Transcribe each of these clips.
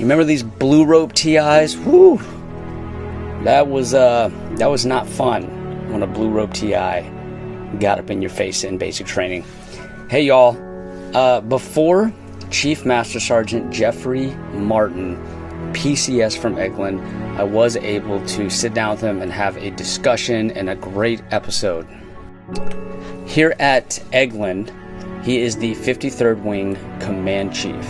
remember these blue rope TIs? Woo! That was not fun when a blue rope TI got up in your face in basic training. Hey y'all, before Chief Master Sergeant Jeffrey Martin, PCS from Eglin, I was able to sit down with him and have a discussion and a great episode. Here at Eglin, he is the 53rd Wing Command Chief,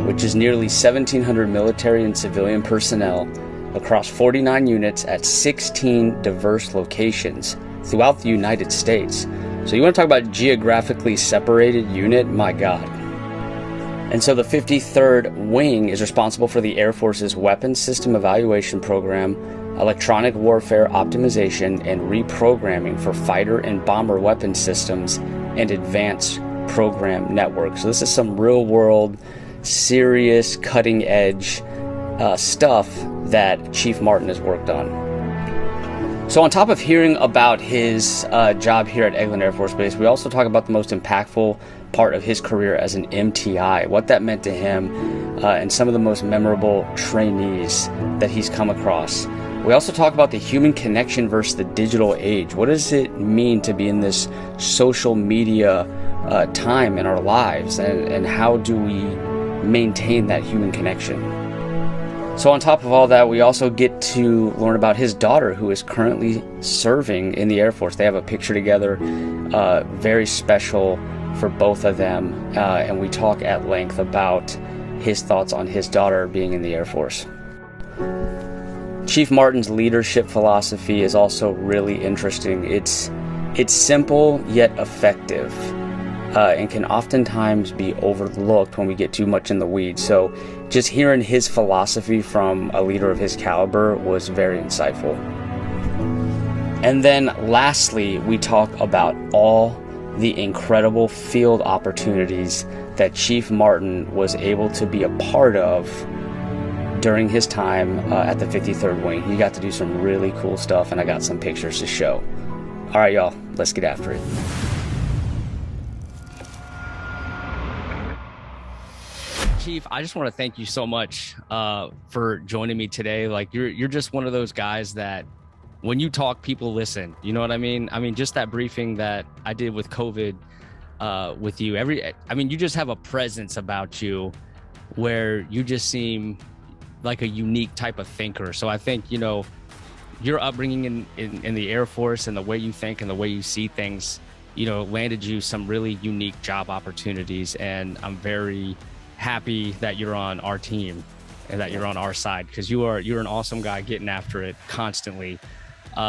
which is nearly 1,700 military and civilian personnel across 49 units at 16 diverse locations throughout the United States. So you want to talk about geographically separated unit? My God. And so the 53rd Wing is responsible for the Air Force's Weapons System Evaluation Program, electronic warfare optimization, and reprogramming for fighter and bomber weapon systems and advanced program networks. So this is some real world, serious, cutting edge stuff that Chief Martin has worked on. So on top of hearing about his job here at Eglin Air Force Base, we also talk about the most impactful part of his career as an MTI, what that meant to him, and some of the most memorable trainees that he's come across. We also talk about the human connection versus the digital age. What does it mean to be in this social media time in our lives, and how do we maintain that human connection? So on top of all that, we also get to learn about his daughter, who is currently serving in the Air Force. They have a picture together, very special for both of them, and we talk at length about his thoughts on his daughter being in the Air Force. Chief Martin's leadership philosophy is also really interesting. It's simple yet effective, and can oftentimes be overlooked when we get too much in the weeds. So just hearing his philosophy from a leader of his caliber was very insightful. And then lastly, we talk about all the incredible field opportunities that Chief Martin was able to be a part of during his time at the 53rd Wing. He got to do some really cool stuff, and I got some pictures to show. All right, y'all, let's get after it. Chief, I just want to thank you so much for joining me today. Like you're just one of those guys that when you talk, people listen. You know what I mean? I mean, just that briefing that I did with COVID with you, you just have a presence about you where you just seem like a unique type of thinker. So I think, your upbringing in the Air Force and the way you think and the way you see things, landed you some really unique job opportunities. And I'm very happy that you're on our team and that you're on our side, because you're an awesome guy getting after it constantly.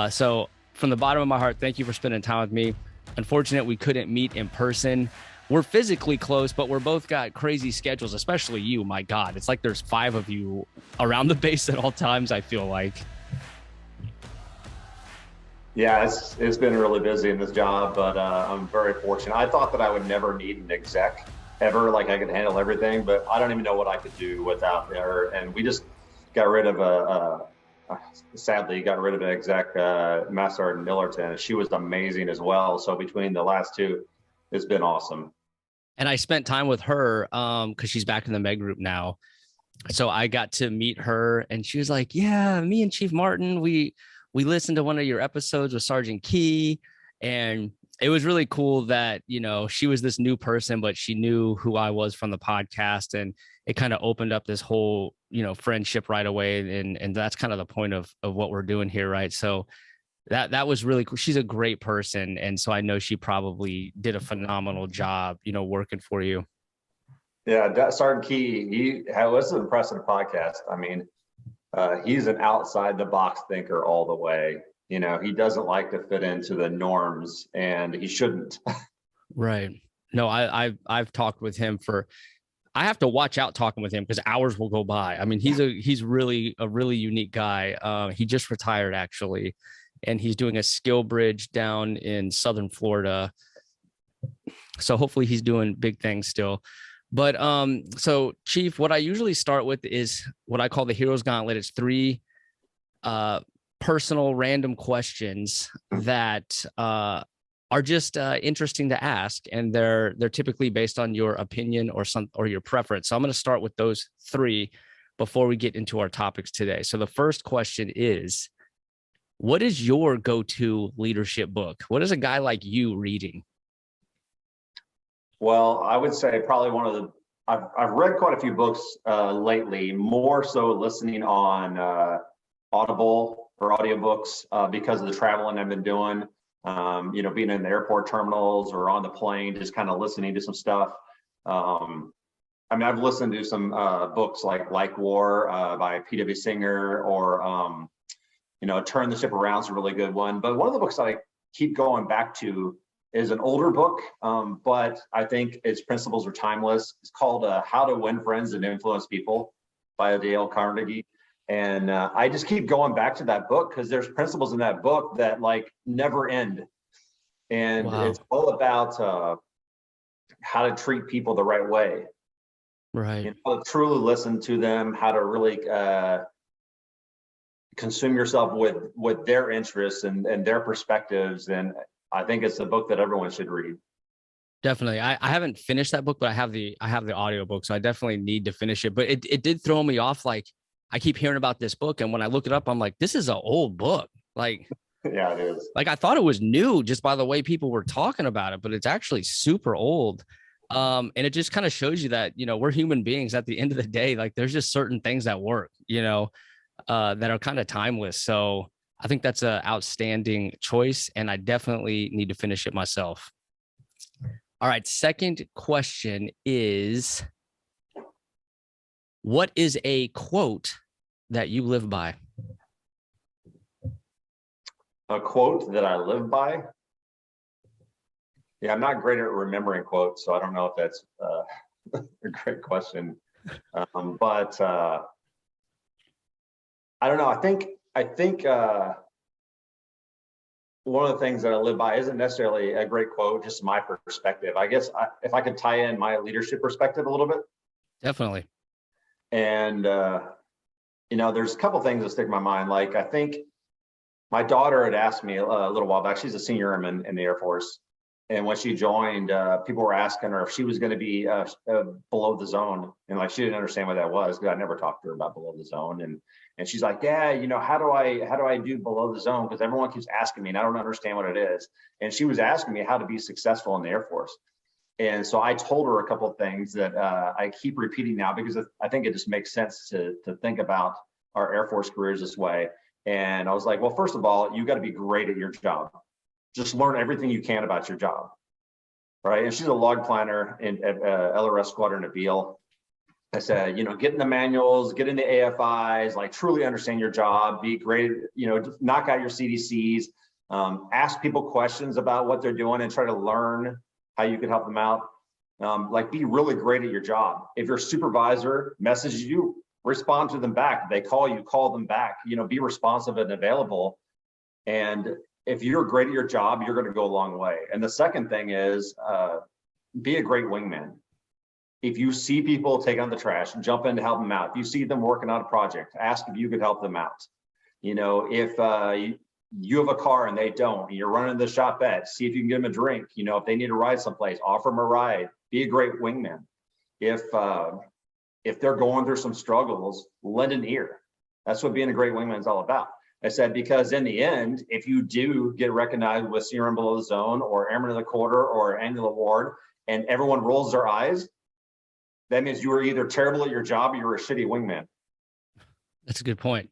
So from the bottom of my heart, thank you for spending time with me. Unfortunately, we couldn't meet in person. We're physically close, but we're both got crazy schedules, especially you. My God, it's like there's 5 of you around the base at all times, I feel like. Yeah, it's been really busy in this job, but I'm very fortunate. I thought that I would never need an exec ever, like I could handle everything, but I don't even know what I could do without her. And we just got rid of sadly got rid of an exec, Master Sergeant Millerton. She was amazing as well. So between the last two, it's been awesome. And I spent time with her because she's back in the Med Group now. So I got to meet her, and she was like, yeah, me and Chief Martin, we listened to one of your episodes with Sergeant Key, and it was really cool that, she was this new person, but she knew who I was from the podcast, and it kind of opened up this whole, friendship right away. And that's kind of the point of what we're doing here. Right. So that was really cool. She's a great person. And so I know she probably did a phenomenal job, working for you. Yeah. Sergeant Key, he was an impressive podcast. I mean, he's an outside the box thinker all the way. He doesn't like to fit into the norms, and he shouldn't. Right. No, I've talked with him I have to watch out talking with him because hours will go by. I mean, he's really a really unique guy. He just retired actually, and he's doing a skill bridge down in Southern Florida. So hopefully he's doing big things still. But so Chief, what I usually start with is what I call the Hero's Gauntlet. It's 3 personal random questions that are just interesting to ask, and they're typically based on your opinion or your preference. So I'm going to start with those 3. before we get into our topics today. So the first question is, what is your go-to leadership book? What is a guy like you reading? Well, I would say probably one of the, I've read quite a few books lately, more so listening on Audible or audiobooks because of the traveling I've been doing, being in the airport terminals or on the plane, just kind of listening to some stuff. I've listened to some books like War by P.W. Singer or, Turn the Ship Around is a really good one. But one of the books that I keep going back to is an older book, but I think its principles are timeless. It's called How to Win Friends and Influence People by Dale Carnegie. And I just keep going back to that book because there's principles in that book that never end. And It's all about how to treat people the right way. Right. How to truly listen to them, how to really consume yourself with their interests and their perspectives. And I think it's a book that everyone should read. Definitely. I haven't finished that book, but I have the audiobook, so I definitely need to finish it. But it did throw me off. I keep hearing about this book, and when I look it up, I'm like, this is an old book. Yeah, it is. I thought it was new just by the way people were talking about it, but it's actually super old. And it just kind of shows you that, we're human beings at the end of the day. There's just certain things that work, that are kind of timeless. So I think that's an outstanding choice, and I definitely need to finish it myself. All right. Second question is, what is a quote that you live by? A quote that I live by? Yeah, I'm not great at remembering quotes, so I don't know if that's a great question. But I don't know. I think one of the things that I live by isn't necessarily a great quote, just my perspective. I guess if I could tie in my leadership perspective a little bit. Definitely. And, there's a couple things that stick in my mind. I think my daughter had asked me a little while back, she's a senior airman in the Air Force. And when she joined, people were asking her if she was going to be below the zone. And she didn't understand what that was because I never talked to her about below the zone. And she's like, yeah, how do I do below the zone? Because everyone keeps asking me and I don't understand what it is. And she was asking me how to be successful in the Air Force. And so I told her a couple of things that I keep repeating now because I think it just makes sense to think about our Air Force careers this way. And I was like, well, first of all, you got to be great at your job. Just learn everything you can about your job, right? And she's a log planner at LRS Squadron at Beale. I said, get in the manuals, get in the AFIs, truly understand your job, be great, knock out your CDCs, ask people questions about what they're doing and try to learn how you can help them out. Be really great at your job. If your supervisor messages you, respond to them back. If they call you, call them back, be responsive and available. And if you're great at your job, you're going to go a long way. And the second thing is be a great wingman. If you see people take on the trash, jump in to help them out. If you see them working on a project, ask if you could help them out. If you have a car and they don't, and you're running the shopette, see if you can give them a drink. If they need a ride someplace, offer them a ride. Be a great wingman. If they're going through some struggles, lend an ear. That's what being a great wingman is all about. I said, because in the end, if you do get recognized with Senior Below the Zone or Airman of the Quarter or Annual Award, and everyone rolls their eyes, that means you were either terrible at your job or you're a shitty wingman. That's a good point.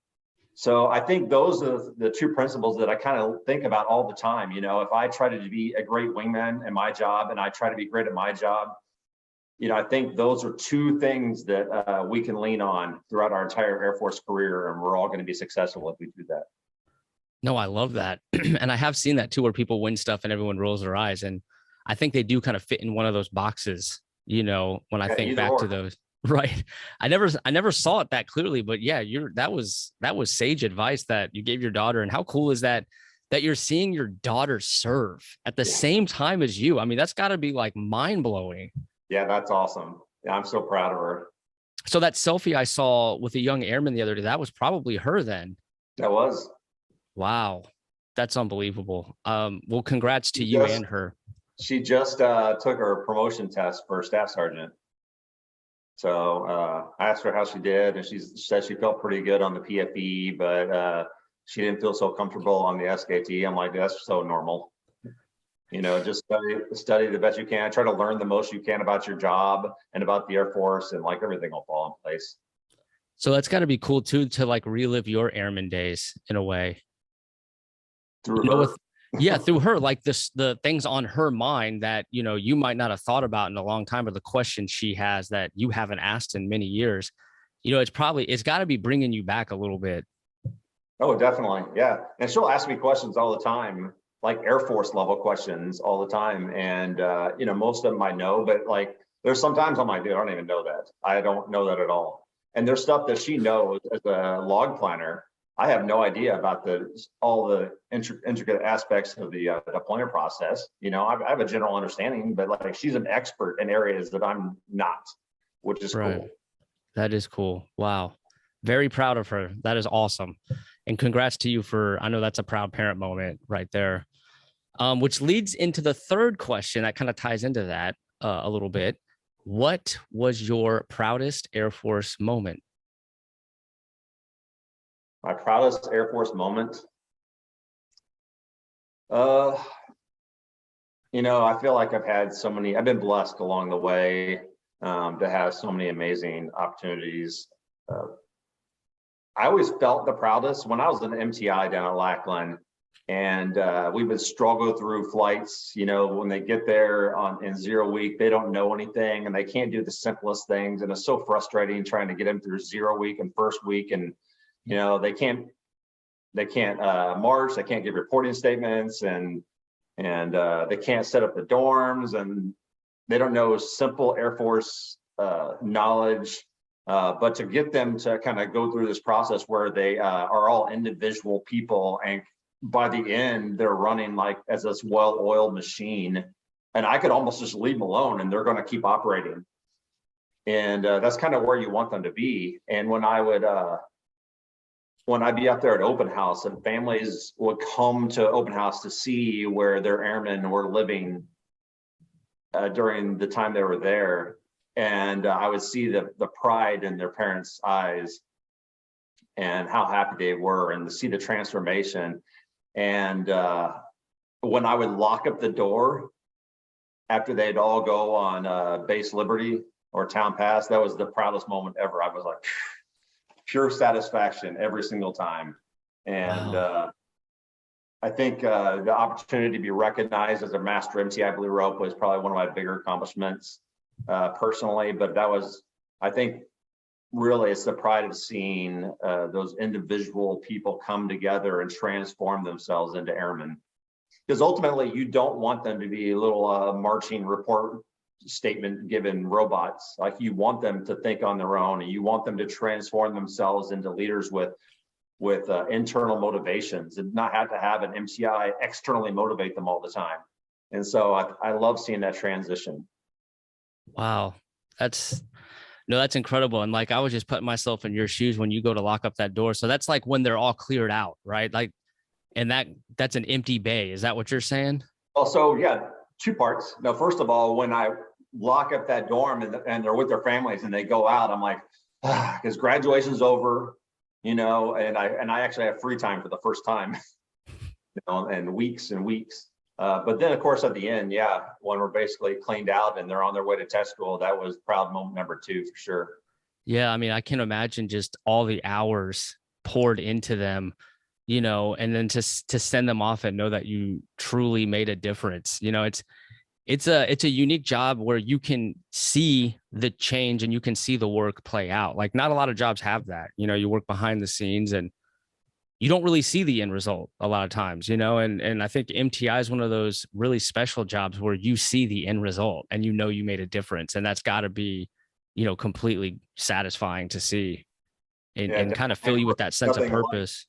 So I think those are the two principles that I kind of think about all the time. If I try to be a great wingman in my job and I try to be great at my job, I think those are two things that we can lean on throughout our entire Air Force career, and we're all going to be successful if we do that. No, I love that. And I have seen that too, where people win stuff and everyone rolls their eyes. And I think they do kind of fit in one of those boxes, when I think back to those. Right. I never saw it that clearly, but yeah, that was sage advice that you gave your daughter. And how cool is that you're seeing your daughter serve at the same time as you? I mean, that's got to be mind blowing. Yeah, that's awesome. Yeah, I'm so proud of her. So that selfie I saw with a young airman the other day, that was probably her then. That was. Wow. That's unbelievable. Well, congrats to you and her. She just took her promotion test for staff sergeant. So I asked her how she did, and she said she felt pretty good on the PFE, but she didn't feel so comfortable on the SKT. I'm like, that's so normal. Just study the best you can. Try to learn the most you can about your job and about the Air Force, and like everything will fall in place. So that's got to be cool too, to like relive your airman days in a way. Through her. Yeah, through her, like the things on her mind that, you might not have thought about in a long time, or the questions she has that you haven't asked in many years. It's got to be bringing you back a little bit. Oh, definitely. Yeah. And she'll ask me questions all the time, like Air Force level questions all the time. And, most of them I know, but like, there's sometimes I'm like, dude, I don't even know that. I don't know that at all. And there's stuff that she knows as a log planner. I have no idea about all the intricate aspects of the deployment process. I have a general understanding, but like, she's an expert in areas that I'm not, which is Right. cool. That is cool. Wow. Very proud of her. That is awesome. And congrats to you I know that's a proud parent moment right there. Which leads into the third question that kind of ties into that a little bit. What was your proudest Air Force moment? My proudest Air Force moment. I feel like I've been blessed along the way to have so many amazing opportunities. I always felt the proudest when I was an MTI down at Lackland, and we would struggle through flights. When they get there in 0 week, they don't know anything and they can't do the simplest things, and it's so frustrating trying to get them through 0 week and first week, and they can't march, they can't give reporting statements, and they can't set up the dorms, and they don't know simple Air Force knowledge. But to get them to kind of go through this process where they are all individual people, and by the end they're running like as this well-oiled machine, and I could almost just leave them alone and they're going to keep operating. And that's kind of where you want them to be. And when I'd be up there at open house, and families would come to open house to see where their airmen were living during the time they were there. And I would see the pride in their parents' eyes and how happy they were, and to see the transformation. And when I would lock up the door after they'd all go on Base Liberty or Town Pass, that was the proudest moment ever. I was like, pure satisfaction every single time. And wow. I think the opportunity to be recognized as a master MTI Blue Rope was probably one of my bigger accomplishments personally, but that was, I think, really it's the pride of seeing those individual people come together and transform themselves into airmen. Because ultimately you don't want them to be little marching report statement given robots. Like, you want them to think on their own, and you want them to transform themselves into leaders with internal motivations, and not have to have an MTI externally motivate them all the time. And so I love seeing that transition. Wow. That's incredible. And like, I was just putting myself in your shoes when you go to lock up that door. So that's like when they're all cleared out, right? Like, and that's an empty bay. Is that what you're saying? Well, so yeah, two parts. Now, first of all, when I lock up that dorm and they're with their families and they go out, I'm like, because graduation's over, and I actually have free time for the first time, and weeks and weeks. But then, of course, at the end, yeah, when we're basically cleaned out and they're on their way to test school, that was proud moment number 2 for sure. Yeah, I mean, I can imagine just all the hours poured into them, and then to send them off and know that you truly made a difference. It's a unique job where you can see the change and you can see the work play out. Like, not a lot of jobs have that. You work behind the scenes and you don't really see the end result a lot of times, and I think MTI is one of those really special jobs where you see the end result and you made a difference. And that's got to be, completely satisfying to see and kind of fill you with that sense of purpose.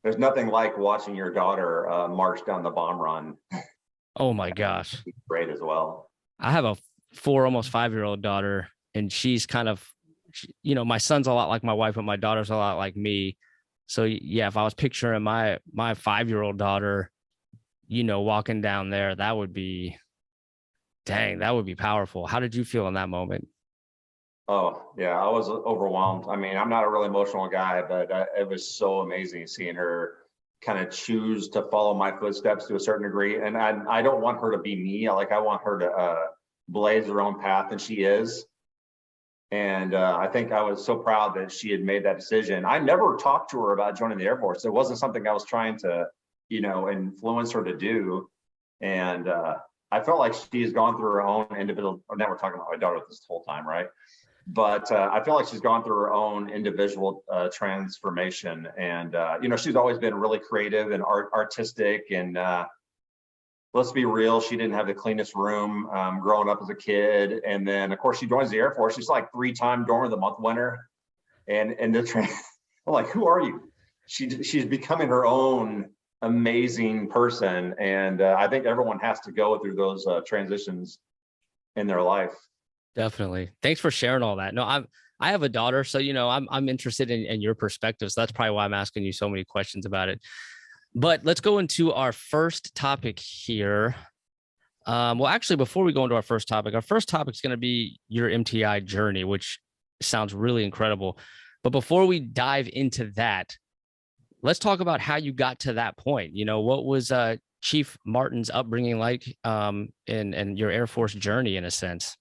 There's nothing like watching your daughter march down the bomb run. Oh my gosh. Great as well. I have a 4, almost 5-year-old daughter, and she's kind of, my son's a lot like my wife, but my daughter's a lot like me. So yeah, if I was picturing my 5-year-old daughter, walking down there, that would be powerful. How did you feel in that moment? Oh, yeah, I was overwhelmed. I mean, I'm not a really emotional guy, but it was so amazing seeing her kind of choose to follow my footsteps to a certain degree. And I don't want her to be me. I want her to blaze her own path, and she is. And I think I was so proud that she had made that decision. I never talked to her about joining the Air Force. It wasn't something I was trying to, influence her to do. And I felt like she's gone through her own individual. Now we're talking about my daughter this whole time, right? But I feel like she's gone through her own individual transformation. And, she's always been really creative and artistic. And let's be real, she didn't have the cleanest room growing up as a kid. And then, of course, she joins the Air Force. She's like 3-time Dorm of the Month winner. And I'm like, who are you? She's becoming her own amazing person. And I think everyone has to go through those transitions in their life. Definitely. Thanks for sharing all that. No, I have a daughter, so I'm interested in your perspective. So that's probably why I'm asking you so many questions about it. But let's go into our first topic here. Well, actually, before we go into our first topic is going to be your MTI journey, which sounds really incredible. But before we dive into that, let's talk about how you got to that point. What was Chief Martin's upbringing like and your Air Force journey in a sense?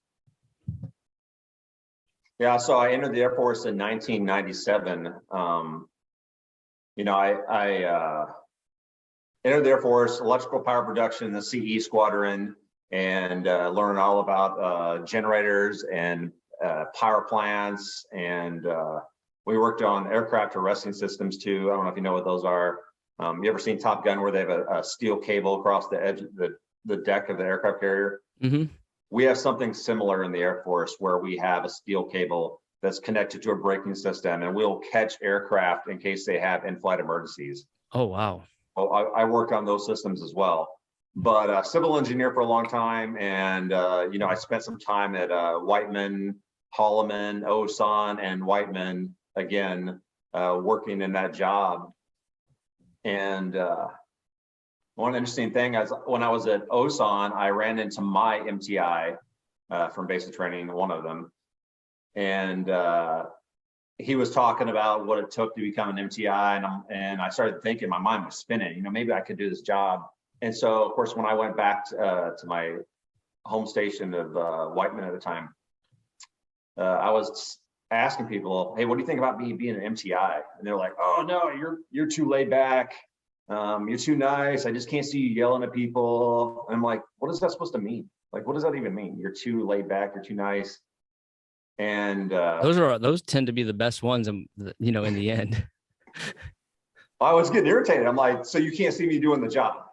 Yeah, so I entered the Air Force in 1997. I entered the Air Force, electrical power production, the CE squadron, and learned all about generators and power plants. And we worked on aircraft arresting systems too. I don't know if you know what those are. You ever seen Top Gun where they have a steel cable across the edge of the deck of the aircraft carrier? Mm-hmm. We have something similar in the Air Force where we have a steel cable that's connected to a braking system, and we'll catch aircraft in case they have in-flight emergencies. Oh, wow. Well, I worked on those systems as well, but civil engineer for a long time. And, I spent some time at Wingman, Holloman, Osan, and Wingman again, working in that job. And one interesting thing is when I was at Osan, I ran into my MTI from basic training, one of them. And he was talking about what it took to become an MTI. And I started thinking, my mind was spinning, maybe I could do this job. And so, of course, when I went back to my home station of Wingman at the time, I was asking people, hey, what do you think about me being an MTI? And they're like, oh, no, you're too laid back. You're too nice. I just can't see you yelling at people. And I'm like, what is that supposed to mean? Like, what does that even mean? You're too laid back. You're too nice. And those tend to be the best ones, in the end. I was getting irritated. I'm like, so you can't see me doing the job?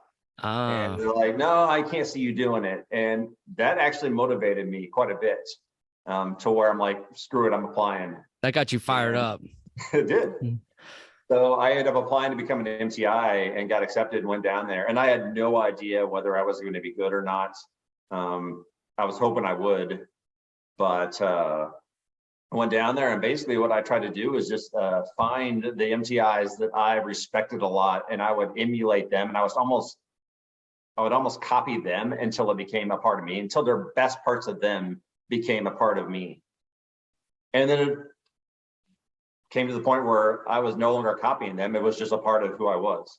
And they're like, no, I can't see you doing it. And that actually motivated me quite a bit to where I'm like, screw it, I'm applying. That got you fired up. It did. So I ended up applying to become an MTI and got accepted and went down there. And I had no idea whether I was going to be good or not. I was hoping I would, but I went down there, and basically what I tried to do is just find the MTIs that I respected a lot, and I would emulate them. And I would almost copy them until it became a part of me, until their best parts of them became a part of me. And then it came to the point where I was no longer copying them. It was just a part of who I was.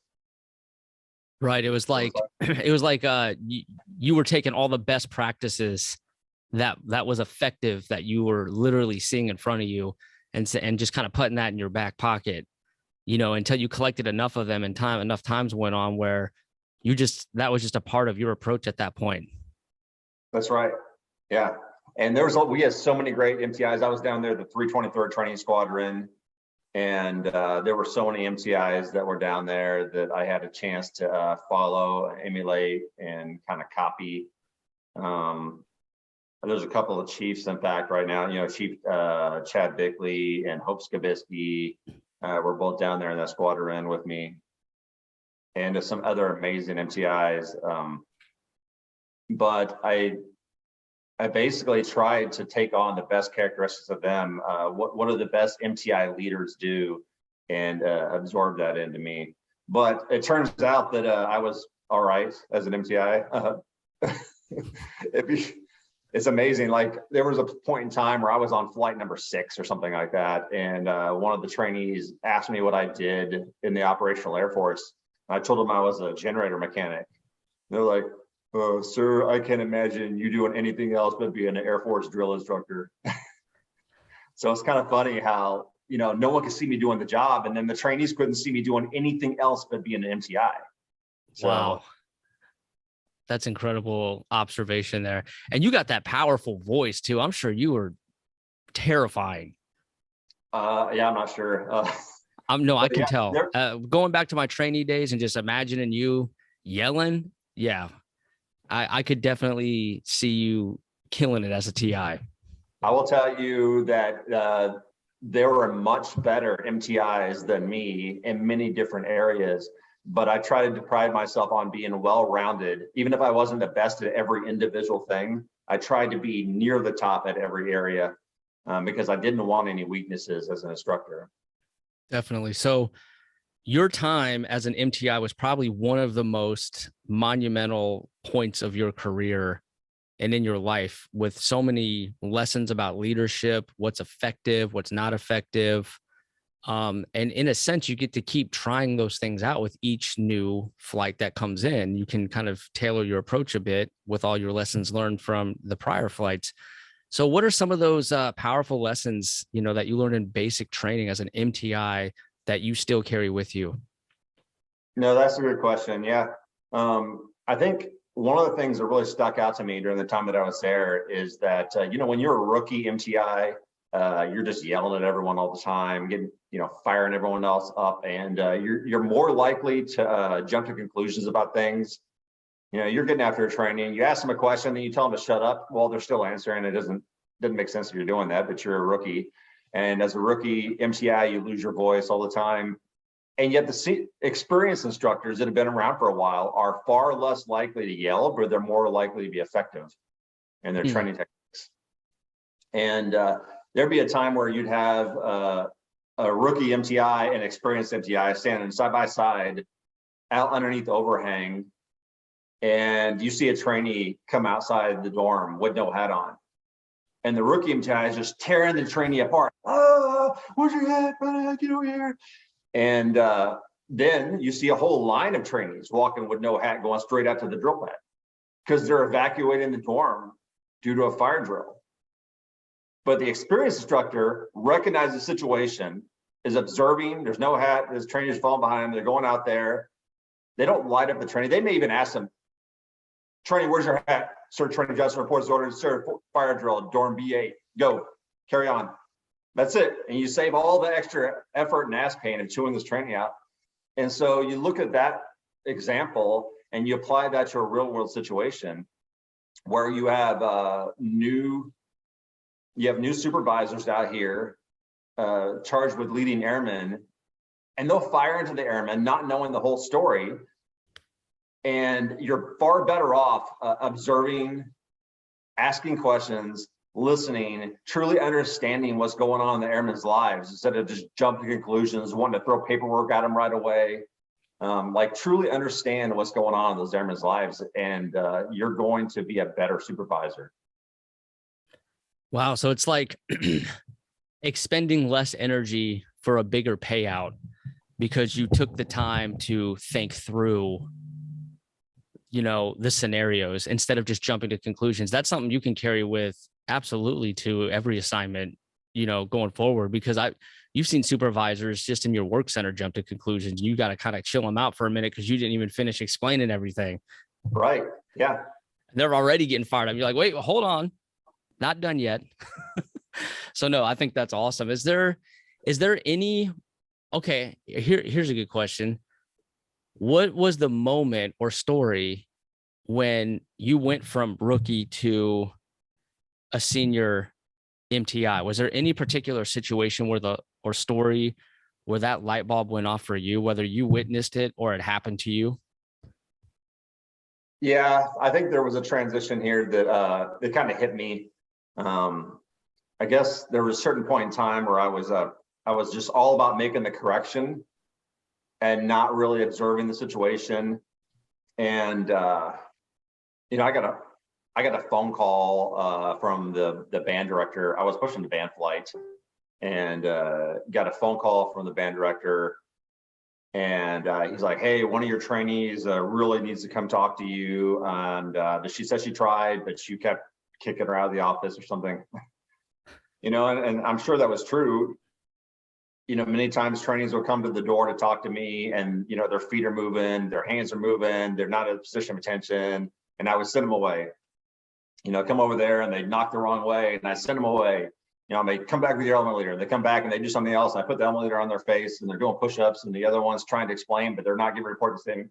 Right. It was like you were taking all the best practices that was effective, that you were literally seeing in front of you, and just kind of putting that in your back pocket, until you collected enough of them and enough times went on where that was just a part of your approach at that point. That's right. Yeah. And we had so many great MTIs. I was down there, the 323rd Training Squadron, and there were so many MTIs that were down there that I had a chance to follow, emulate, and kind of copy. There's a couple of chiefs, in fact, right now, Chief Chad Bickley and Hope Skibisky were both down there in that squadron with me, and some other amazing MTIs. But I basically tried to take on the best characteristics of them. What do the best MTI leaders do, and absorb that into me. But it turns out it's amazing. Like there was a point in time where I was on flight number 6 or something like that. And one of the trainees asked me what I did in the operational Air Force. I told them I was a generator mechanic. They're like, "Oh, sir, I can't imagine you doing anything else but being an Air Force drill instructor." So it's kind of funny how, no one could see me doing the job. And then the trainees couldn't see me doing anything else but being an MTI. So, wow. That's incredible observation there. And you got that powerful voice too. I'm sure you were terrifying. yeah, I'm not sure. I can tell. Going back to my trainee days and just imagining you yelling. Yeah, I could definitely see you killing it as a TI. I will tell you that there were much better MTIs than me in many different areas, but I try to pride myself on being well-rounded. Even if I wasn't the best at every individual thing, I tried to be near the top at every area because I didn't want any weaknesses as an instructor. Definitely. So your time as an MTI was probably one of the most monumental points of your career and in your life, with so many lessons about leadership, what's effective, what's not effective. And in a sense, you get to keep trying those things out with each new flight that comes in. You can kind of tailor your approach a bit with all your lessons learned from the prior flights. So what are some of those powerful lessons, that you learned in basic training as an MTI that you still carry with you? No, that's a good question. Yeah. I think one of the things that really stuck out to me during the time that I was there is that, when you're a rookie MTI, you're just yelling at everyone all the time, getting, firing everyone else up, and you're more likely to jump to conclusions about things. You're getting after a training, you ask them a question, then you tell them to shut up while they're still answering. It doesn't make sense if you're doing that, but you're a rookie. And as a rookie MTI, you lose your voice all the time. And yet the experienced instructors that have been around for a while are far less likely to yell, but they're more likely to be effective in their training techniques. And there'd be a time where you'd have a rookie MTI and experienced MTI standing side by side out underneath the overhang, and you see a trainee come outside the dorm with no hat on. And the rookie MTI is just tearing the trainee apart. "Oh, where's your hat? Get over here." And then you see a whole line of trainees walking with no hat going straight out to the drill pad because they're evacuating the dorm due to a fire drill. But the experienced instructor recognizes the situation, is observing, there's no hat, there's trainers falling behind them, they're going out there. They don't light up the trainee. They may even ask them, "Trainee, where's your hat?" "Sir, training Justin reports orders, sir, fire drill, dorm B8, go, carry on." That's it. And you save all the extra effort and ass pain of chewing this training out. And so you look at that example and you apply that to a real world situation where you have new supervisors out here charged with leading airmen, and they'll fire into the airmen not knowing the whole story. And you're far better off observing, asking questions, listening, truly understanding what's going on in the airmen's lives instead of just jumping to conclusions, wanting to throw paperwork at them right away. Truly understand what's going on in those airmen's lives, and you're going to be a better supervisor. Wow. So it's like expending less energy for a bigger payout because you took the time to think through, the scenarios instead of just jumping to conclusions. That's something you can carry with absolutely to every assignment, going forward, because you've seen supervisors just in your work center jump to conclusions. You got to kind of chill them out for a minute because you didn't even finish explaining everything. Right. Yeah. They're already getting fired up. You're like, wait, hold on. Not done yet. So no, I think that's awesome. Is there any, okay, here's a good question. What was the moment or story when you went from rookie to a senior MTI? Was there any particular situation or story where that light bulb went off for you, whether you witnessed it or it happened to you? Yeah, I think there was a transition here that kind of hit me. I guess there was a certain point in time where I was just all about making the correction and not really observing the situation. And I got I got a phone call from the band director. I was pushing the band flight, and got a phone call from the band director, and he's like, "Hey, one of your trainees really needs to come talk to you." And she said she tried, but you kept kicking her out of the office or something. And I'm sure that was true. Many times trainees will come to the door to talk to me, and their feet are moving, their hands are moving, they're not in a position of attention, and I would send them away. Come over there, and they knock the wrong way, and I send them away. They come back with your element leader, they come back and they do something else, and I put the element leader on their face, and they're doing push-ups, and the other one's trying to explain, but they're not giving report the thing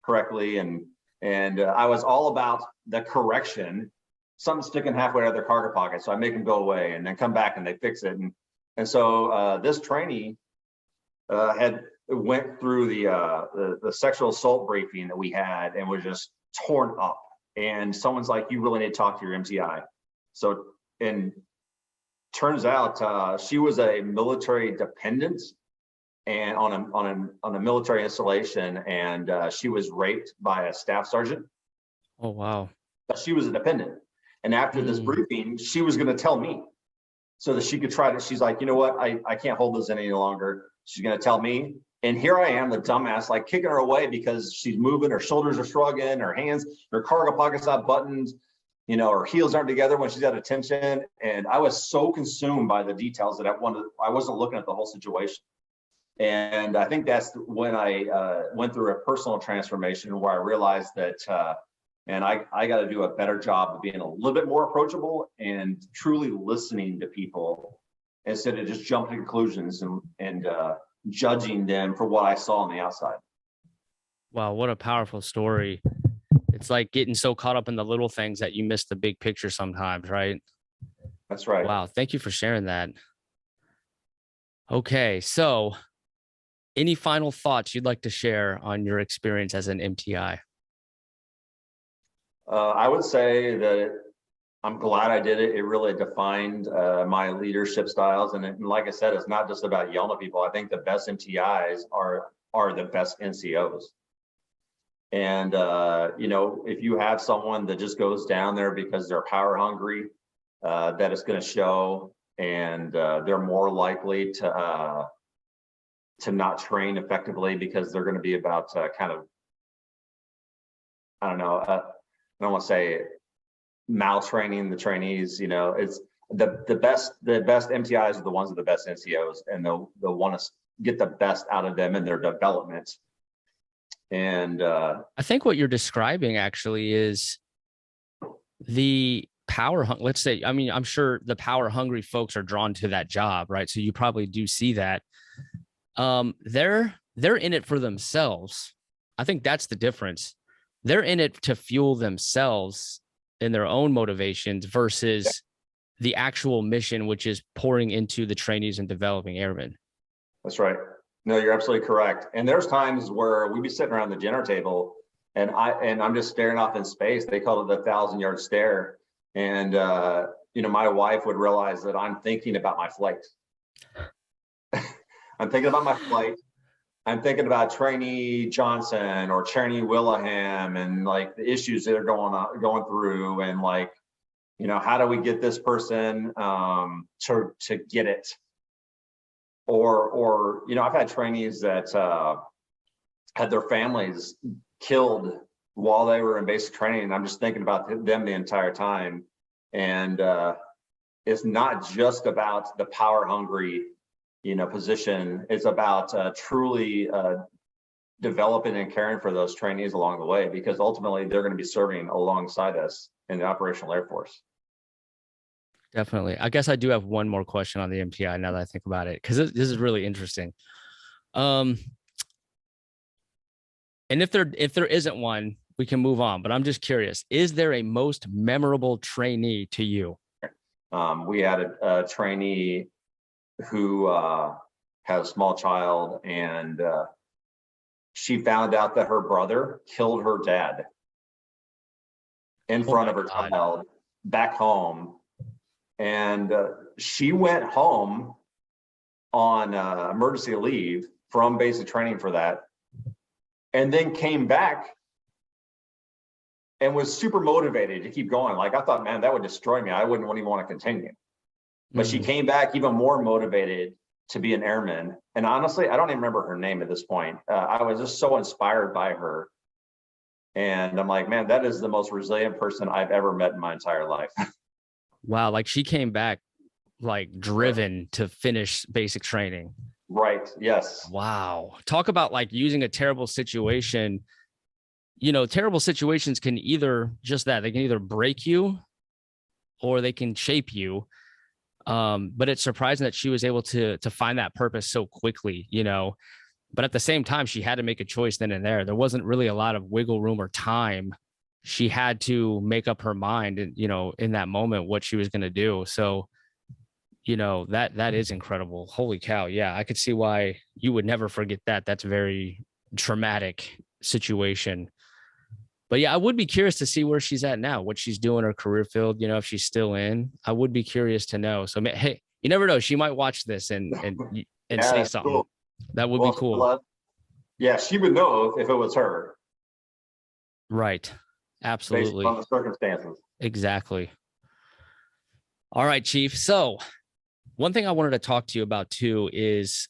correctly. And I was all about the correction, something sticking halfway out of their cargo pocket, so I make them go away and then come back and they fix it. And so this trainee went through the sexual assault briefing that we had and was just torn up. And someone's like, "You really need to talk to your MTI." So, and turns out she was a military dependent and on a military installation, and she was raped by a staff sergeant. Oh, wow. But she was a dependent. And after this briefing, she was going to tell me so that she could try to, she's like, "You know what? I can't hold this any longer." She's going to tell me. And here I am, the dumbass, like kicking her away because she's moving, her shoulders are shrugging, her hands, her cargo pocket's not buttoned, her heels aren't together when she's at attention. And I was so consumed by the details that I wasn't looking at the whole situation. And I think that's when I went through a personal transformation where I realized that, and I got to do a better job of being a little bit more approachable and truly listening to people instead of just jumping to conclusions and judging them for what I saw on the outside. Wow, what a powerful story. It's like getting so caught up in the little things that you miss the big picture sometimes, right? That's right. Wow, thank you for sharing that. Okay, so any final thoughts you'd like to share on your experience as an MTI? I would say that I'm glad I did it. It really defined my leadership styles. And like I said, it's not just about yelling at people. I think the best MTIs are the best NCOs. And, if you have someone that just goes down there because they're power hungry, that it's going to show, and they're more likely to not train effectively because they're going to be about kind of, I don't know, I don't want to say maltraining the trainees. It's the best MTIs are the ones with the best NCOs, and they'll want to get the best out of them in their development. And I think what you're describing actually is the power. Let's say, I mean, I'm sure the power hungry folks are drawn to that job, right? So you probably do see that. They're in it for themselves. I think that's the difference. They're in it to fuel themselves in their own motivations versus the actual mission, which is pouring into the trainees and developing airmen. That's right. No, you're absolutely correct. And there's times where we'd be sitting around the dinner table and I'm just staring off in space. They call it the 1,000-yard stare. And, my wife would realize that I'm thinking about my flight. I'm thinking about my flight. I'm thinking about trainee Johnson or trainee Willingham and like the issues that are going through, and like, how do we get this person to get it? Or I've had trainees that had their families killed while they were in basic training, and I'm just thinking about them the entire time. And it's not just about the power hungry position. It's about truly developing and caring for those trainees along the way, because ultimately they're going to be serving alongside us in the operational Air Force. Definitely. I guess I do have one more question on the MTI now that I think about it, because this is really interesting. And if there isn't one, we can move on. But I'm just curious: is there a most memorable trainee to you? We had a trainee who had a small child, and she found out that her brother killed her dad in front of her child back home. And she went home on emergency leave from basic training for that, and then came back and was super motivated to keep going. Like I thought, man, that would destroy me. I wouldn't even want to continue. But she came back even more motivated to be an airman. And honestly, I don't even remember her name at this point. I was just so inspired by her. And I'm like, man, that is the most resilient person I've ever met in my entire life. Wow. Like she came back like driven to finish basic training. Right. Yes. Wow. Talk about like using a terrible situation. You know, terrible situations can either just that, they can either break you or they can shape you. But it's surprising that she was able to find that purpose so quickly, you know, but at the same time, she had to make a choice then and there. There wasn't really a lot of wiggle room or time. She had to make up her mind and, you know, in that moment, what she was going to do. So, you know, that is incredible. Holy cow. Yeah. I could see why you would never forget that. That's a very traumatic situation. But yeah, I would be curious to see where she's at now, what she's doing, her career field, you know, if she's still in. I would be curious to know. So, hey, you never know. She might watch this and Yeah, say something. cool. That would be cool. Yeah, she would know if it was her. Right. Absolutely. Based on the circumstances. Exactly. All right, Chief. So one thing I wanted to talk to you about too is,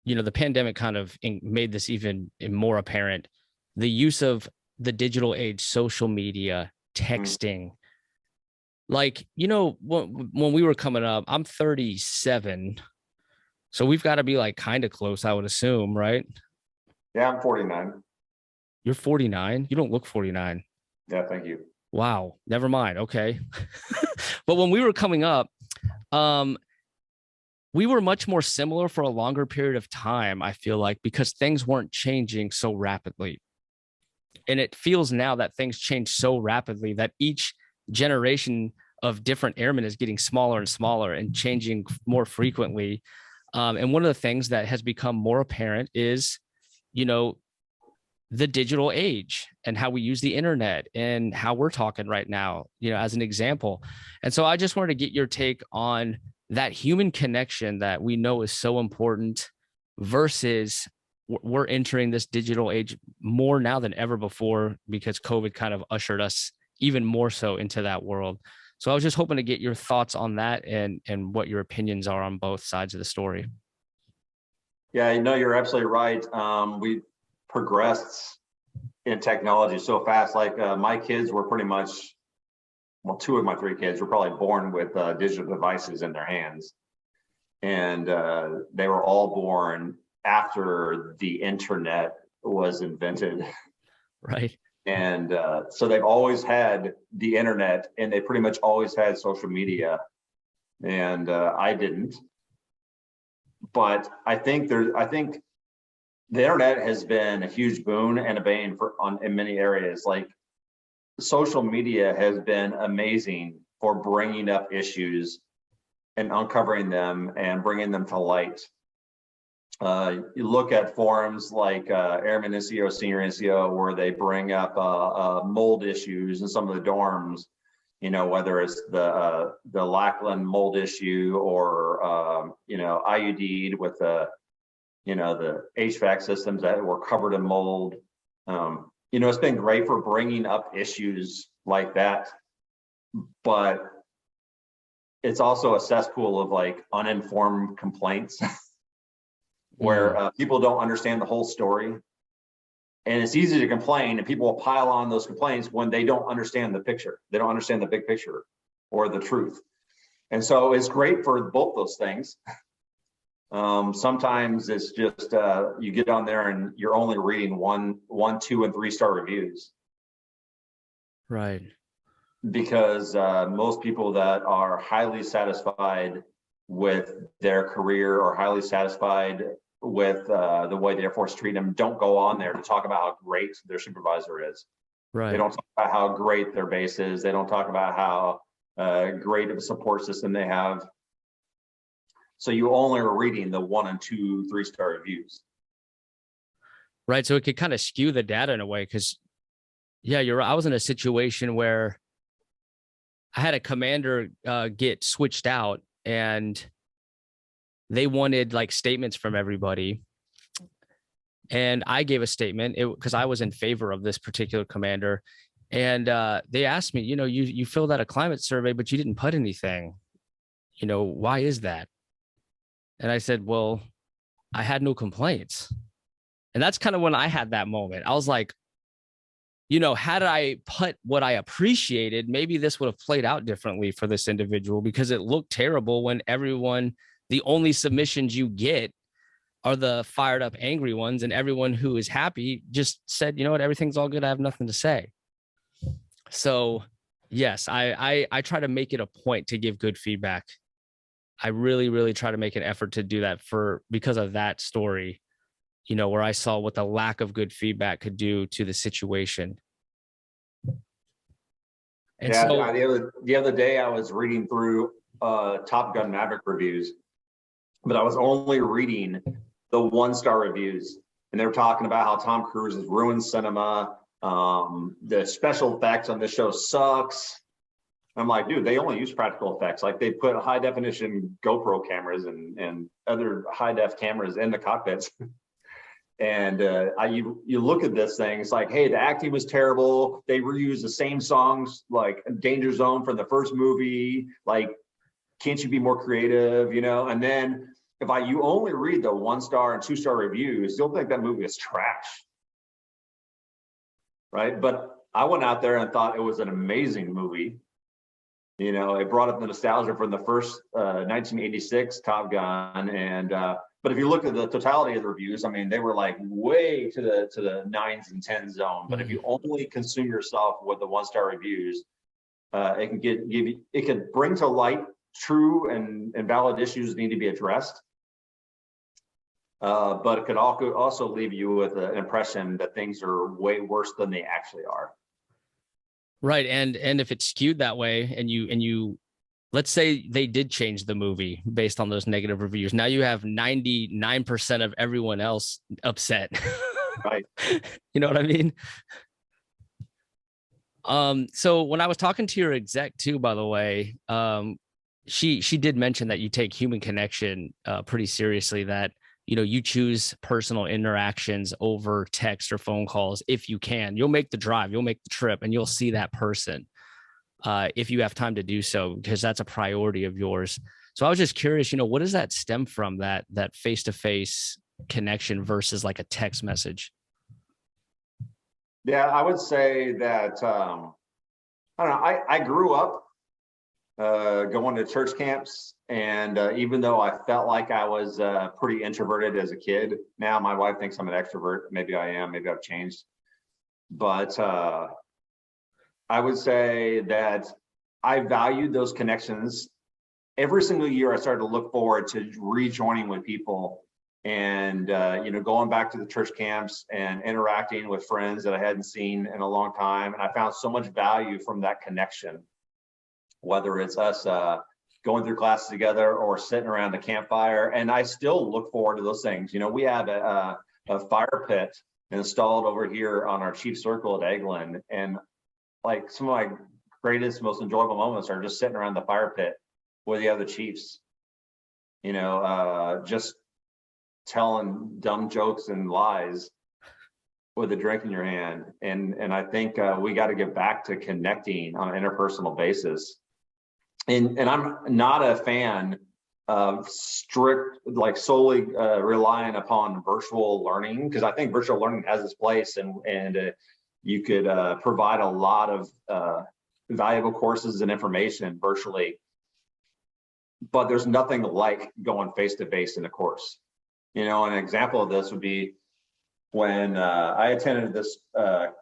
you know, the pandemic kind of made this even more apparent. The use of the digital age, social media, texting. Like, you know, when we were coming up, I'm 37. So we've got to be like kind of close, I would assume, right? Yeah, I'm 49. You're 49? You don't look 49. Yeah, thank you. Wow. Never mind. Okay. But when we were coming up, we were much more similar for a longer period of time, I feel like, because things weren't changing so rapidly. And it feels now that things change so rapidly that each generation of different airmen is getting smaller and smaller and changing more frequently. And one of the things that has become more apparent is, you know, the digital age and how we use the internet and how we're talking right now, you know, as an example. And so I just wanted to get your take on that human connection that we know is so important versus we're entering this digital age more now than ever before because COVID kind of ushered us even more so into that world. So I was just hoping to get your thoughts on that and what your opinions are on both sides of the story. Yeah, you know, you're absolutely right. We progressed in technology so fast. Like my kids were pretty much, well, two of my three kids were probably born with digital devices in their hands. And they were all born after the internet was invented. Right. And so they've always had the internet and they pretty much always had social media. And I didn't. But I think the internet has been a huge boon and a bane in many areas. Like social media has been amazing for bringing up issues and uncovering them and bringing them to light. You look at forums like Airman NCO, Senior NCO, where they bring up mold issues in some of the dorms. You know, whether it's the Lackland mold issue or you know, IUD'd with the HVAC systems that were covered in mold. You know, it's been great for bringing up issues like that, but it's also a cesspool of like uninformed complaints where people don't understand the whole story. And it's easy to complain and people will pile on those complaints when they don't understand the picture. They don't understand the big picture or the truth. And so it's great for both those things. Sometimes it's just you get on there and you're only reading one, 2, and 3-star reviews. Right. Because most people that are highly satisfied with their career or highly satisfied with the way the Air Force treat them don't go on there to talk about how great their supervisor is. Right. They don't talk about how great their base is. They don't talk about how great of a support system they have. So you only are reading the 1 and 2, 3-star reviews. Right. So it could kind of skew the data in a way because, yeah, you're right. I was in a situation where I had a commander get switched out and they wanted like statements from everybody. And I gave a statement because I was in favor of this particular commander. And they asked me, you filled out a climate survey, but you didn't put anything. Why is that? And I said, well, I had no complaints. And that's kind of when I had that moment. I was like, had I put what I appreciated, maybe this would have played out differently for this individual, because it looked terrible when the only submissions you get are the fired up, angry ones. And everyone who is happy just said, you know what, everything's all good. I have nothing to say. So yes, I try to make it a point to give good feedback. I really, really try to make an effort to do that because of that story, where I saw what the lack of good feedback could do to the situation. And yeah, so the other day I was reading through Top Gun Maverick reviews, but I was only reading the 1-star reviews, and they were talking about how Tom Cruise has ruined cinema. The special effects on this show sucks. I'm like, dude, they only use practical effects. Like, they put high definition GoPro cameras and other high def cameras in the cockpits. And you look at this thing, it's like, hey, the acting was terrible. They reused the same songs, like Danger Zone from the first movie. Like, can't you be more creative? And then you only read the 1-star and 2-star reviews, you'll think that movie is trash. Right? But I went out there and thought it was an amazing movie. It brought up the nostalgia from the first 1986 Top Gun. And but if you look at the totality of the reviews, I mean, they were like way to the 9s and 10s zone. But if you only consume yourself with the 1-star reviews, it can bring to light true and valid issues that need to be addressed. But it could also leave you with an impression that things are way worse than they actually are. Right. And if it's skewed that way, and you let's say they did change the movie based on those negative reviews, now you have 99% of everyone else upset. Right. You know what I mean? So when I was talking to your exec too, by the way, she did mention that you take human connection pretty seriously, that you choose personal interactions over text or phone calls. If you can, you'll make the drive, you'll make the trip, and you'll see that person if you have time to do so, because that's a priority of yours. So I was just curious, what does that stem from, that face-to-face connection versus like a text message? Yeah, I would say that, I don't know, I grew up going to church camps. And even though I felt like I was pretty introverted as a kid, now my wife thinks I'm an extrovert. Maybe I am, maybe I've changed. But I would say that I valued those connections. Every single year I started to look forward to rejoining with people and, going back to the church camps and interacting with friends that I hadn't seen in a long time. And I found so much value from that connection, whether it's us going through classes together or sitting around the campfire. And I still look forward to those things. We have a fire pit installed over here on our chief circle at Eglin. And like, some of my greatest, most enjoyable moments are just sitting around the fire pit with the other chiefs, just telling dumb jokes and lies with a drink in your hand. And I think we got to get back to connecting on an interpersonal basis. And I'm not a fan of strict, like solely relying upon virtual learning, because I think virtual learning has its place, and you could provide a lot of valuable courses and information virtually. But there's nothing like going face-to-face in a course. An example of this would be when I attended this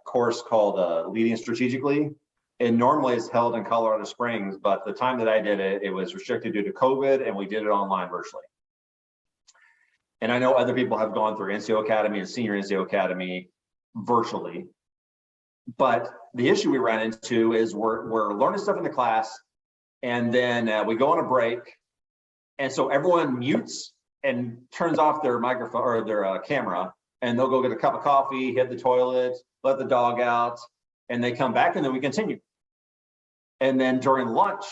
course called Leading Strategically. And normally it's held in Colorado Springs, but the time that I did it, it was restricted due to COVID, and we did it online virtually. And I know other people have gone through NCO Academy and Senior NCO Academy virtually. But the issue we ran into is we're learning stuff in the class, and then we go on a break. And so everyone mutes and turns off their microphone or their camera, and they'll go get a cup of coffee, hit the toilet, let the dog out, and they come back, and then we continue. And then during lunch,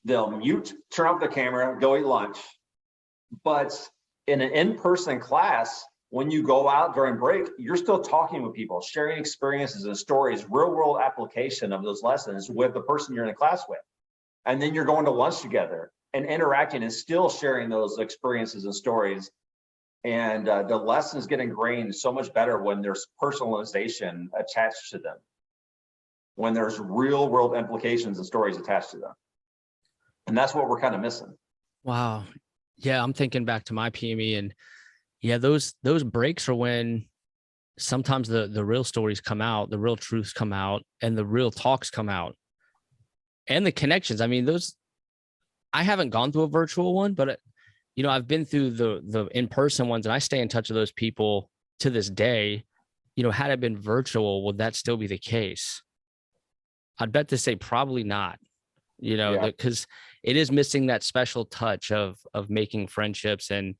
they'll mute, turn off the camera, go eat lunch. But in an in-person class, when you go out during break, you're still talking with people, sharing experiences and stories, real world application of those lessons with the person you're in the class with. And then you're going to lunch together and interacting and still sharing those experiences and stories. And the lessons get ingrained so much better when there's personalization attached to them, when there's real world implications and stories attached to them. And that's what we're kind of missing. Wow. Yeah, I'm thinking back to my PME, and yeah, those breaks are when sometimes the real stories come out, the real truths come out, and the real talks come out, and the connections. I mean, I haven't gone through a virtual one, but you know, I've been through the in-person ones, and I stay in touch with those people to this day. You know, had it been virtual, would that still be the case? I'd bet to say probably not, you know, because it is missing that special touch of making friendships, and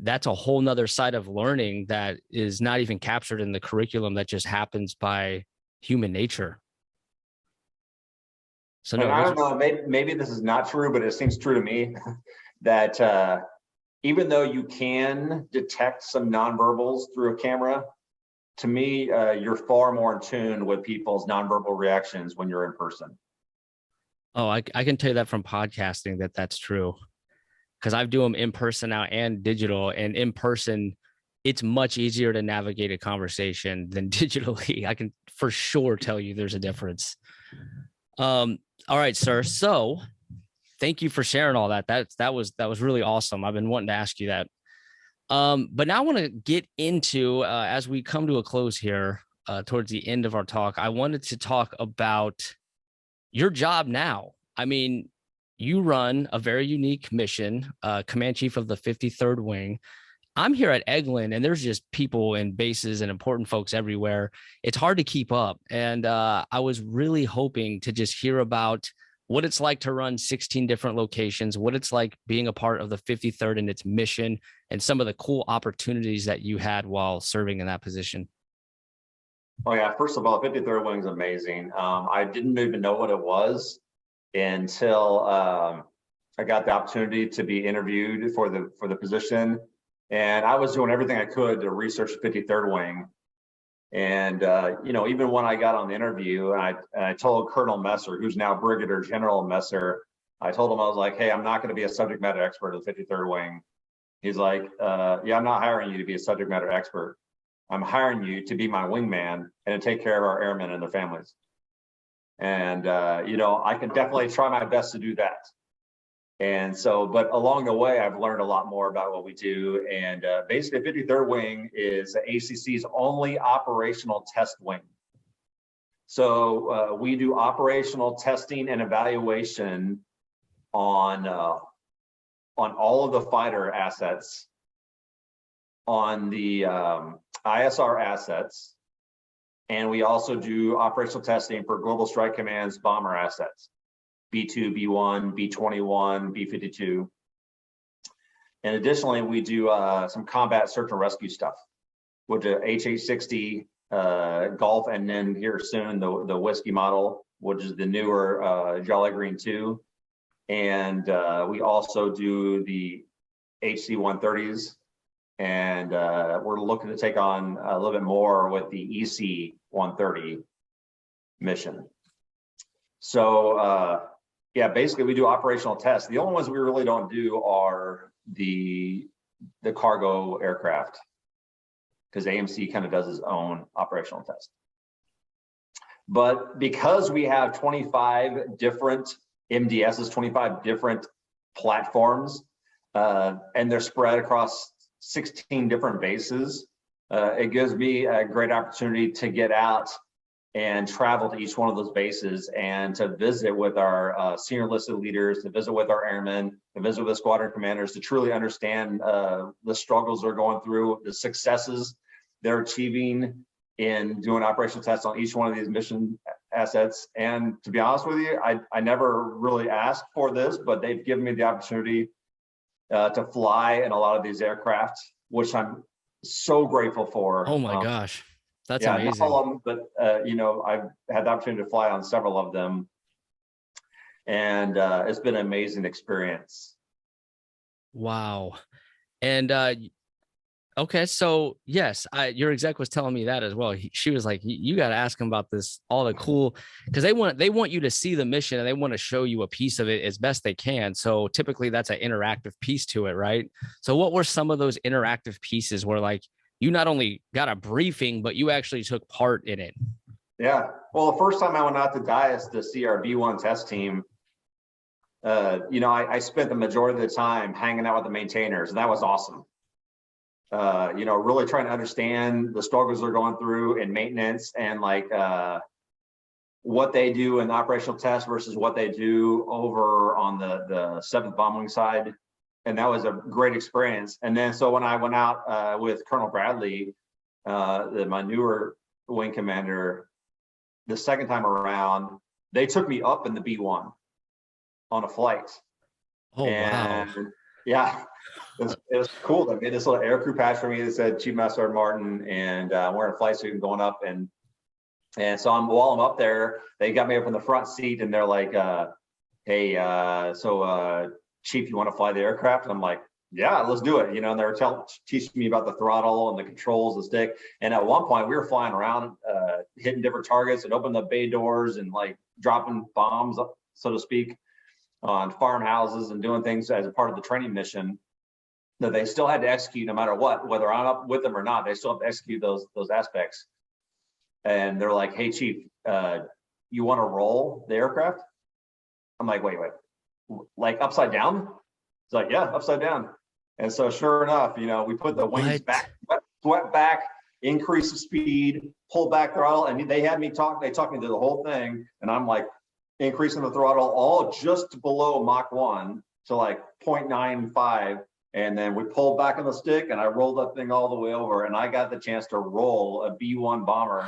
that's a whole nother side of learning that is not even captured in the curriculum, that just happens by human nature. So no, I don't know, maybe this is not true, but it seems true to me that even though you can detect some nonverbals through a camera, to me, you're far more in tune with people's nonverbal reactions when you're in person. Oh, I can tell you that from podcasting that's true, because I do them in person now and digital. And in person, it's much easier to navigate a conversation than digitally. I can for sure tell you there's a difference. All right, sir. So thank you for sharing all that. That was really awesome. I've been wanting to ask you that. But now I want to get into, as we come to a close here, towards the end of our talk, I wanted to talk about your job now. I mean, you run a very unique mission, command chief of the 53rd Wing. I'm here at Eglin, and there's just people and bases and important folks everywhere. It's hard to keep up. And I was really hoping to just hear about what it's like to run 16 different locations, what it's like being a part of the 53rd and its mission, and some of the cool opportunities that you had while serving in that position. Oh yeah, first of all, 53rd Wing is amazing. I didn't even know what it was until I got the opportunity to be interviewed for the position, and I was doing everything I could to research the 53rd Wing. And you know, even when I got on the interview, and I told Colonel Messer, who's now Brigadier General Messer, I told him, I was like, hey, I'm not going to be a subject matter expert of the 53rd Wing. He's like, yeah, I'm not hiring you to be a subject matter expert. I'm hiring you to be my wingman and to take care of our airmen and their families. And, you know, I can definitely try my best to do that. And so, but along the way, I've learned a lot more about what we do. And basically, 53rd Wing is ACC's only operational test wing. So we do operational testing and evaluation on all of the fighter assets, on the ISR assets, and we also do operational testing for Global Strike Command's bomber assets, B2, B1, B21, B52. And additionally, we do some combat search and rescue stuff with the HH-60 Golf, and then here soon the Whiskey model, which is the newer Jolly Green 2. And we also do the HC-130s. And we're looking to take on a little bit more with the EC-130 mission. So yeah, basically we do operational tests. The only ones we really don't do are the cargo aircraft, because AMC kind of does its own operational test. But because we have 25 different MDSs, 25 different platforms, and they're spread across 16 different bases, it gives me a great opportunity to get out and travel to each one of those bases and to visit with our senior enlisted leaders, to visit with our airmen, to visit with squadron commanders, to truly understand the struggles they're going through, the successes they're achieving in doing operational tests on each one of these mission assets. And to be honest with you, I never really asked for this, but they've given me the opportunity to fly in a lot of these aircraft, which I'm so grateful for. Oh my gosh, that's yeah, amazing. not all of them, but you know, I've had the opportunity to fly on several of them, and it's been an amazing experience. Wow. And Okay, so yes, your exec was telling me that as well. She was like, "You got to ask him about this, all the cool, because they want you to see the mission and they want to show you a piece of it as best they can. So typically that's an interactive piece to it, right? So what were some of those interactive pieces where like you not only got a briefing, but you actually took part in it? Yeah. Well, the first time I went out to Dias to see our B1 test team, I spent the majority of the time hanging out with the maintainers, and that was awesome. Really trying to understand the struggles they're going through in maintenance and like what they do in operational tests versus what they do over on the 7th Bombing side. And that was a great experience. And then so when I went out with Colonel Bradley, my newer wing commander, the second time around, they took me up in the B1 on a flight. Oh, wow. Yeah, it was cool. They made this little aircrew patch for me that said Chief Master Sergeant Martin, and I'm wearing a flight suit and going up. And so while I'm up there, they got me up in the front seat and they're like, hey, Chief, you want to fly the aircraft? And I'm like, yeah, let's do it. And they were teaching me about the throttle and the controls, the stick. And at one point we were flying around, hitting different targets and opening the bay doors and like dropping bombs, so to speak, on farmhouses and doing things as a part of the training mission that they still had to execute no matter what, whether I'm up with them or not. They still have to execute those aspects. And they're like, hey, Chief, you want to roll the aircraft? I'm like, wait, like upside down? It's like, yeah, upside down. And so sure enough, we put the wings back, swept back, increase the speed, pull back throttle, and they talked me through the whole thing. And I'm like increasing the throttle all just below Mach 1 to like 0.95. And then we pulled back on the stick and I rolled that thing all the way over and I got the chance to roll a B-1 bomber.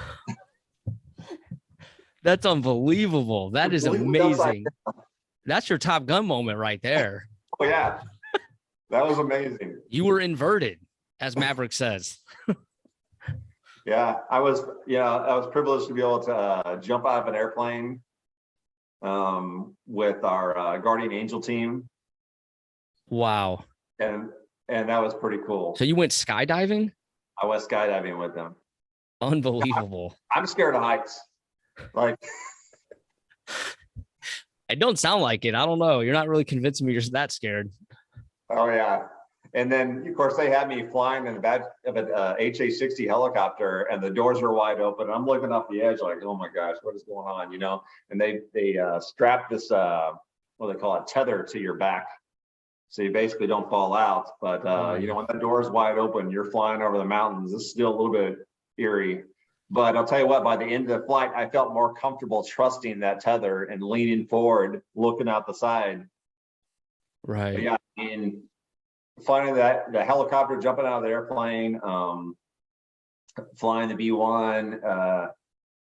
That's unbelievable. That is amazing. That's your Top Gun moment right there. Oh yeah, that was amazing. You were inverted, as Maverick says. Yeah, I was privileged to be able to jump out of an airplane with our Guardian Angel team. Wow. And that was pretty cool. So you went skydiving? I went skydiving with them. Unbelievable. I'm scared of heights. Like, it don't sound like it. I don't know. You're not really convincing me you're that scared. Oh yeah. And then of course they had me flying in the back of an HA-60 helicopter, and the doors were wide open. I'm looking off the edge like, oh my gosh, what is going on? And they strapped this what they call it, tether to your back, so you basically don't fall out. But when the door is wide open, you're flying over the mountains. It's still a little bit eerie. But I'll tell you what, by the end of the flight, I felt more comfortable trusting that tether and leaning forward, looking out the side. Right. But yeah, and finding the helicopter, jumping out of the airplane, flying the B-1,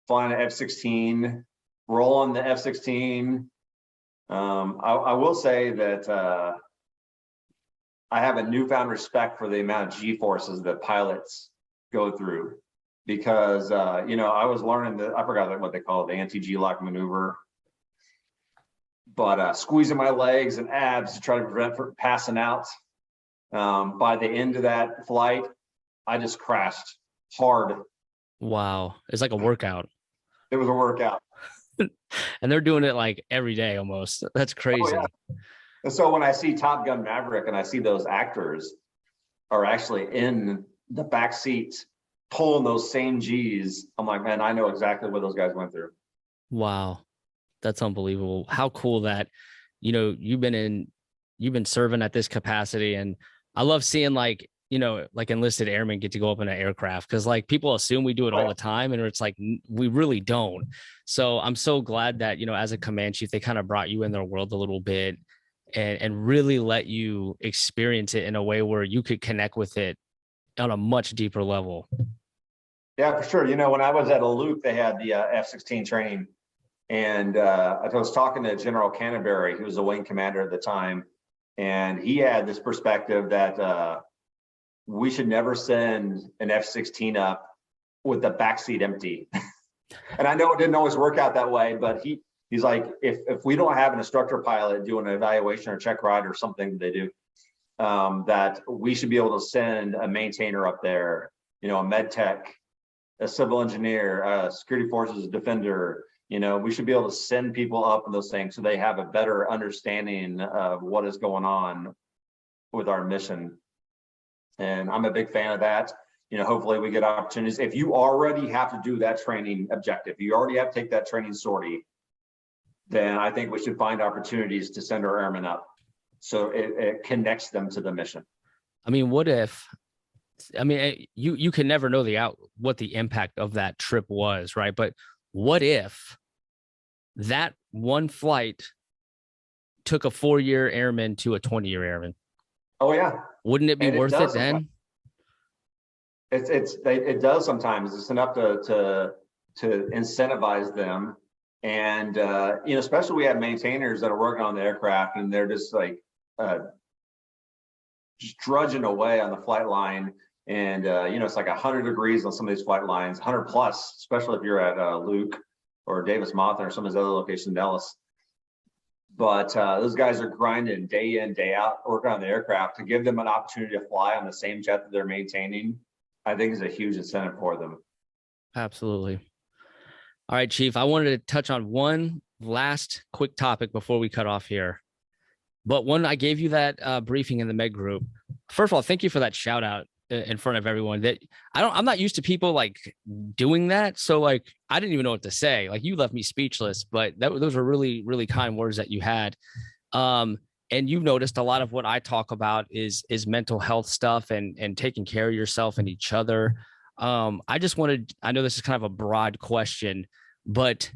flying the F-16, rolling the F-16. I will say that I have a newfound respect for the amount of G-forces that pilots go through. Because I was learning I forgot what they call it, the anti-G-lock maneuver, but squeezing my legs and abs to try to prevent from passing out. By the end of that flight, I just crashed hard. Wow, it's like a workout. It was a workout. And they're doing it like every day almost. That's crazy. Oh, yeah. And so when I see Top Gun Maverick and I see those actors are actually in the back seat pulling those same G's, I'm like, man, I know exactly what those guys went through. Wow. That's unbelievable. How cool that, you've been serving at this capacity. And I love seeing like enlisted airmen get to go up in an aircraft, because like people assume we do it all the time, and it's like, we really don't. So I'm so glad that, as a command chief, they kind of brought you in their world a little bit and really let you experience it in a way where you could connect with it on a much deeper level. Yeah, for sure. When I was at Luke, they had the F-16 training, and I was talking to General Canterbury, who was the wing commander at the time, and he had this perspective that we should never send an F-16 up with the backseat empty. And I know it didn't always work out that way, but he's like, if we don't have an instructor pilot doing an evaluation or check ride or something they do, that we should be able to send a maintainer up there, you know, a med tech, a civil engineer, a security forces defender. You know, we should be able to send people up in those things so they have a better understanding of what is going on with our mission. And I'm a big fan of that. You know, hopefully we get opportunities. If you already have to do that training objective, you already have to take that training sortie, then I think we should find opportunities to send our airmen up so it connects them to the mission. I mean, what if, I mean, you can never know what the impact of that trip was, right? But what if that one flight took a 4-year airman to a 20-year airman? Oh yeah. Wouldn't it be worth it then? It does sometimes. It's enough to incentivize them. And you know, especially we have maintainers that are working on the aircraft and they're just like just drudging away on the flight line. And you know, it's like 100 degrees on some of these flight lines, 100 plus, especially if you're at Luke or Davis Monthan or some of these other locations in Dallas. But those guys are grinding day in, day out, working on the aircraft. To give them an opportunity to fly on the same jet that they're maintaining, I think is a huge incentive for them. Absolutely. All right, Chief, I wanted to touch on one last quick topic before we cut off here. But when I gave you that briefing in the Med group, first of all, thank you for that shout out in front of everyone. That I'm not used to people like doing that. So like, I didn't even know what to say. Like, you left me speechless, but those were really, really kind words that you had. And you've noticed a lot of what I talk about is mental health stuff and taking care of yourself and each other. I know this is kind of a broad question, but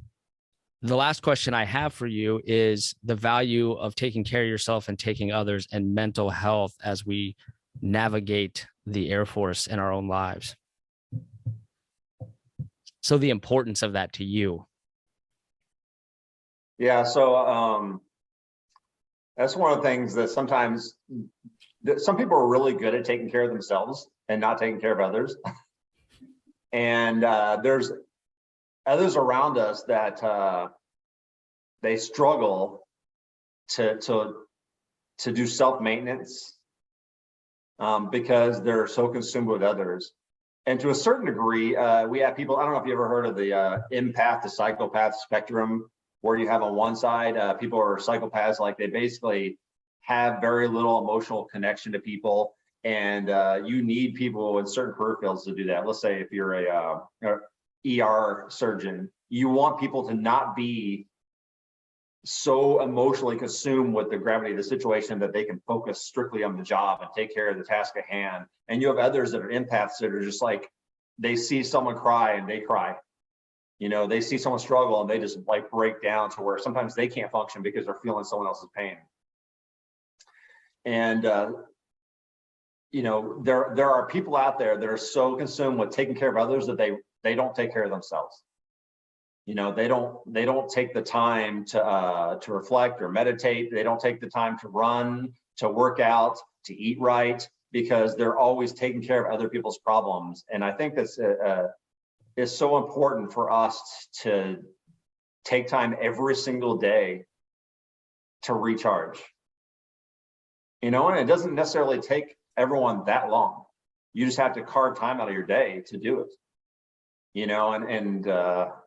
the last question I have for you is the value of taking care of yourself and taking others and mental health as we navigate the Air Force in our own lives. So the importance of that to you. Yeah, so that's one of the things that sometimes some people are really good at taking care of themselves and not taking care of others. And there's others around us that they struggle to do self-maintenance because they're so consumed with others. And to a certain degree, we have people, I don't know if you ever heard of the empath to psychopath spectrum, where you have on one side, people are psychopaths, like they basically have very little emotional connection to people. And you need people in certain career fields to do that. Let's say if you're a ER surgeon, you want people to not be so emotionally consumed with the gravity of the situation that they can focus strictly on the job and take care of the task at hand. And you have others that are empaths that are just like, they see someone cry and they cry. You know, they see someone struggle and they just like break down to where sometimes they can't function because they're feeling someone else's pain. And you know, there are people out there that are so consumed with taking care of others that they don't take care of themselves. You know, they don't take the time to reflect or meditate. They don't take the time to run, to work out, to eat right, because they're always taking care of other people's problems. And I think that's it's so important for us to take time every single day to recharge. You know, and it doesn't necessarily take everyone that long. You just have to carve time out of your day to do it. You know, and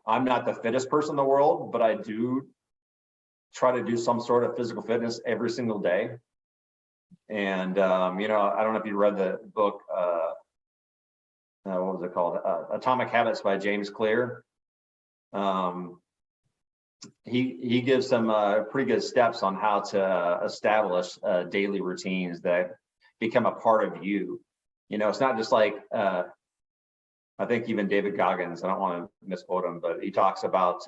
I'm not the fittest person in the world, but I do try to do some sort of physical fitness every single day. And you know, I don't know if you read the book, what was it called? Atomic Habits by James Clear. He gives some pretty good steps on how to establish daily routines that become a part of you. You know, it's not just like, I think even David Goggins, I don't want to misquote him, but he talks about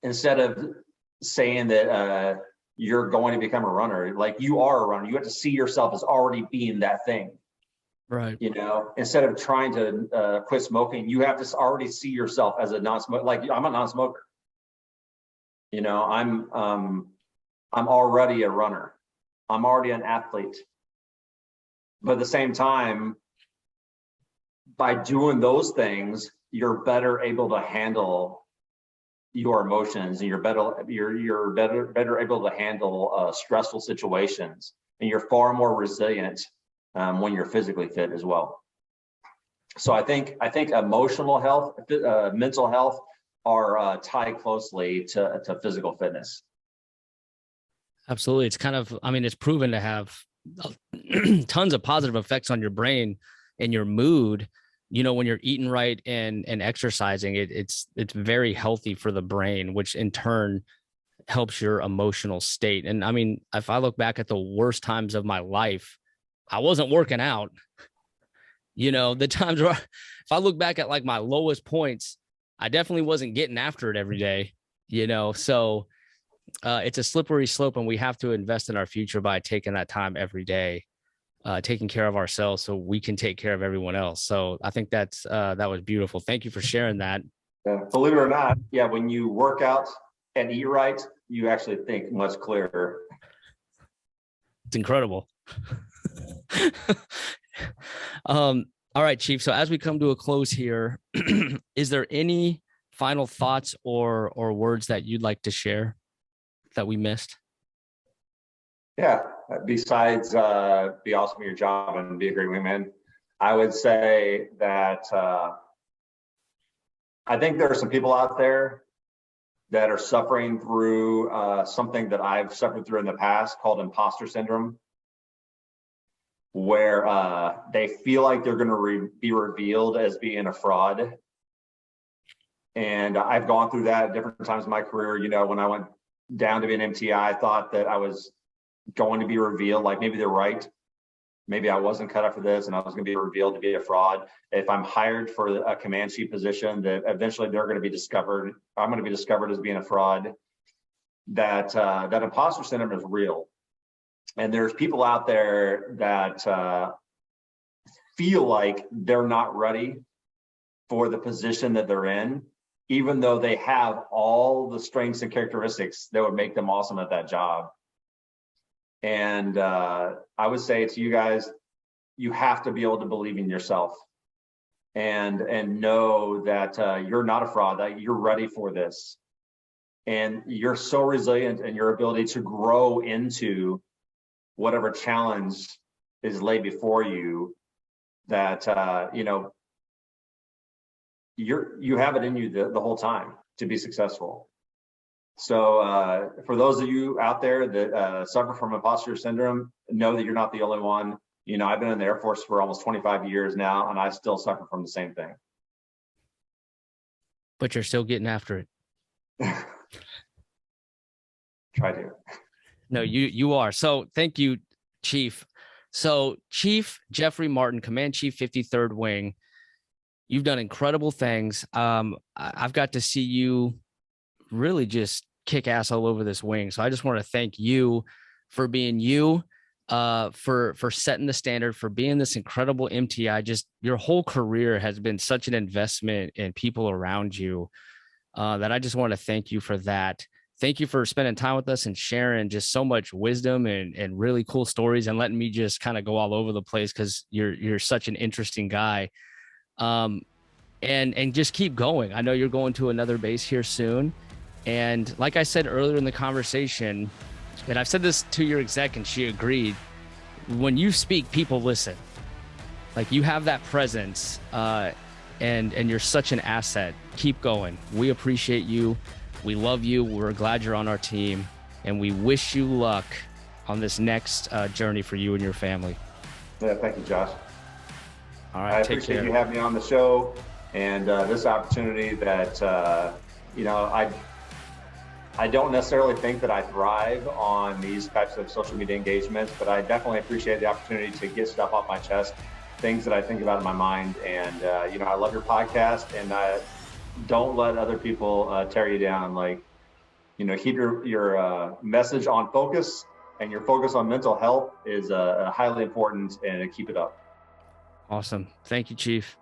instead of saying that you're going to become a runner, like you are a runner, you have to see yourself as already being that thing. Right. You know, instead of trying to quit smoking, you have to already see yourself as a non-smoker. Like, I'm a non-smoker. You know, I'm already a runner. I'm already an athlete. But at the same time, by doing those things, you're better able to handle your emotions, and you're better able to handle stressful situations. and you're far more resilient when you're physically fit as well. So I think emotional health, mental health are tied closely to physical fitness. Absolutely. It's kind of, I mean, it's proven to have tons of positive effects on your brain and your mood. You know, when you're eating right and exercising, it's very healthy for the brain, which in turn helps your emotional state. And I mean, if I look back at the worst times of my life, I wasn't working out. You know, the times where, if I look back at like my lowest points, I definitely wasn't getting after it every day, you know? So it's a slippery slope, and we have to invest in our future by taking that time every day, taking care of ourselves so we can take care of everyone else. So I think that was beautiful. Thank you for sharing that. Believe it or not, yeah, when you work out and eat right, you actually think much clearer. It's incredible. All right, Chief. So as we come to a close here, is there any final thoughts or words that you'd like to share that we missed? Yeah, besides be awesome at your job and be a great wingman, I would say that I think there are some people out there that are suffering through something that I've suffered through in the past called imposter syndrome, where they feel like they're going to be revealed as being a fraud. And I've gone through that at different times in my career. You know, when I went down to be an MTI, I thought that I was going to be revealed, like maybe they're right. Maybe I wasn't cut out for this and I was going to be revealed to be a fraud. If I'm hired for a command chief position, that eventually they're going to be discovered, I'm going to be discovered as being a fraud. That imposter syndrome is real. And there's people out there that feel like they're not ready for the position that they're in, even though they have all the strengths and characteristics that would make them awesome at that job. And I would say to you guys, you have to be able to believe in yourself and know that you're not a fraud, that you're ready for this. And you're so resilient in your ability to grow into whatever challenge is laid before you, that you know, you have it in you the whole time to be successful. So for those of you out there that suffer from imposter syndrome, know that you're not the only one. You know, I've been in the Air Force for almost 25 years now, and I still suffer from the same thing. But you're still getting after it. Try to. No, you are. So thank you, Chief. So Chief Jeffrey Martin, Command Chief 53rd Wing, you've done incredible things. I've got to see you really just kick ass all over this wing. So I just want to thank you for being you, for setting the standard, for being this incredible MTI. Just your whole career has been such an investment in people around you that I just want to thank you for that. Thank you for spending time with us and sharing just so much wisdom and really cool stories and letting me just kind of go all over the place, because you're such an interesting guy. And just keep going. I know you're going to another base here soon. And like I said earlier in the conversation, and I've said this to your exec and she agreed, when you speak, people listen. Like, you have that presence and you're such an asset. Keep going. We appreciate you. We love you. We're glad you're on our team, and we wish you luck on this next journey for you and your family. Yeah, thank you, Josh. All right, I take appreciate care. you having me on the show, and this opportunity that, you know, I don't necessarily think that I thrive on these types of social media engagements, but I definitely appreciate the opportunity to get stuff off my chest, things that I think about in my mind. And, you know, I love your podcast, and don't let other people tear you down. Like, you know, keep your message on focus, and your focus on mental health is highly important, and keep it up. Awesome. Thank you, Chief.